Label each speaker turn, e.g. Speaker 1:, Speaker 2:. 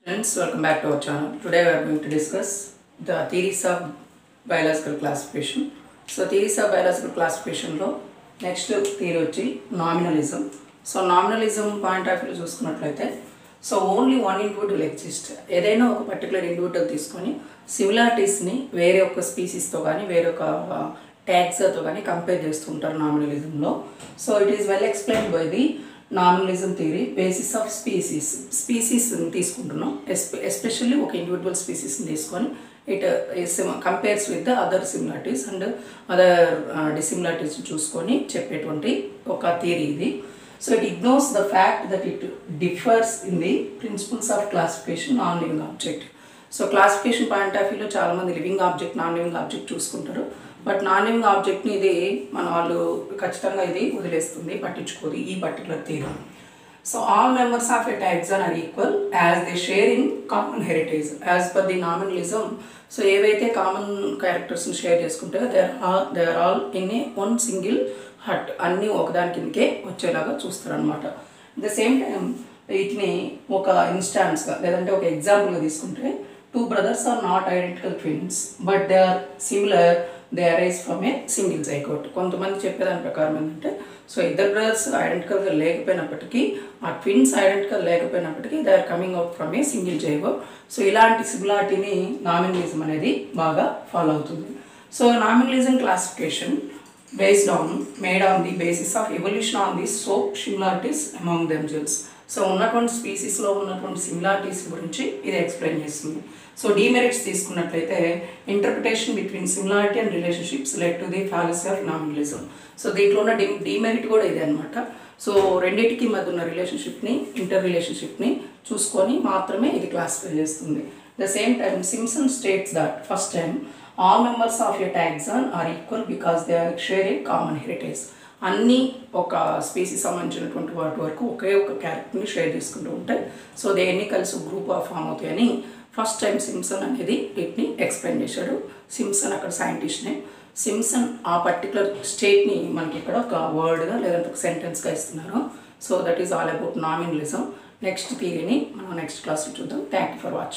Speaker 1: Friends, welcome back to our channel. Today we are going to discuss the theories of biological classification. So theories of biological classification lo next theory వచ్చి nominalism. So nominalism point of view చూసుకున్నట్లయితే so only one individual exist. ఏదైనా ఒక particular individual తీసుకొని సిమిలారిటీస్ని వేరే ఒక స్పీసీస్తో కానీ వేరే ఒక ట్యాగ్స్తో కానీ కంపేర్ చేస్తుంటారు నామినలిజంలో. So it is well explained by the nominalism theory basis of species తీసుకుంటున్నాం. ఎస్పెషల్లీ ఒక ఇండివిజువల్ స్పీసీస్ని తీసుకొని it compares with other similarities and other dissimilarities చూసుకొని చెప్పేటువంటి ఒక థియరీ ఇది. So it ignores the fact that it differs in the principles of classification non-living object. So classification point of view లో చాలా మంది living object non living object చూసుకుంటారు. But non living ఆబ్జెక్ట్ని ఇది మన వాళ్ళు ఖచ్చితంగా ఇది వదిలేస్తుంది, పట్టించుకోదు ఈ particular theory. So all members of a taxon are equal as they share in common heritage as per the nominalism. So ఏవైతే కామన్ క్యారెక్టర్స్ని షేర్ చేసుకుంటారో they are all in a one single hut, అన్నీ ఒకదాని కిందకే వచ్చేలాగా చూస్తారనమాట. At the same time వీటిని ఒక ఇన్స్టాన్స్గా లేదంటే ఒక ఎగ్జాంపుల్గా తీసుకుంటే two brothers are not identical twins but they are similar, they arise from a single zygote. కొంతమంది చెప్పేదాని ప్రకారం ఏంటంటే సో ఇద్దరు బ్రదర్స్ ఐడెంటికల్గా లేకపోయినప్పటికీ ఆ ట్విన్స్ ఐడెంటికల్ లేకపోయినప్పటికీ they are coming out from a single zygote. So ఇలాంటి సిమిలారిటీని నామినలిజం అనేది బాగా ఫాలో అవుతుంది. So nominalism classification made on the basis of evolution on the soap similarities among themselves. So ఉన్నటువంటి స్పీసీస్లో ఉన్నటువంటి సిమిలారిటీస్ గురించి ఇది ఎక్స్ప్లెయిన్ చేస్తుంది. సో డీమెరిట్స్ తీసుకున్నట్లయితే interpretation between similarity and relationships led to the fallacy of nominalism. So దీంట్లో ఉన్న demerit కూడా ఇదే అనమాట. సో రెండింటికి మధ్య ఉన్న రిలేషన్షిప్ని ఇంటర్ రిలేషన్షిప్ని చూసుకొని మాత్రమే ఇది క్లాసిఫై చేస్తుంది. The same time Simpson states that first time all members of a taxon are equal because they share a common heritage. అన్నీ ఒక స్పీసీస్ సంబంధించినటువంటి వాటి వరకు ఒకే ఒక క్యారెక్టర్ని షేర్ చేసుకుంటూ ఉంటాయి. సో దేన్ని కలిసి గ్రూప్ ఆఫ్ ఫామ్ అవుతాయని ఫస్ట్ టైం సింప్సన్ అనేది వీటిని ఎక్స్ప్లెయిన్ చేశాడు. సింప్సన్ అక్కడ సైంటిస్ట్నే. సింప్సన్ ఆ పర్టికులర్ స్టేట్ని మనకి ఇక్కడ ఒక వర్డ్గా లేదంటే ఒక సెంటెన్స్గా ఇస్తున్నారు. So that is all about nominalism. Next థియరీని మనం నెక్స్ట్ క్లాస్లో చూద్దాం. Thank you for watching.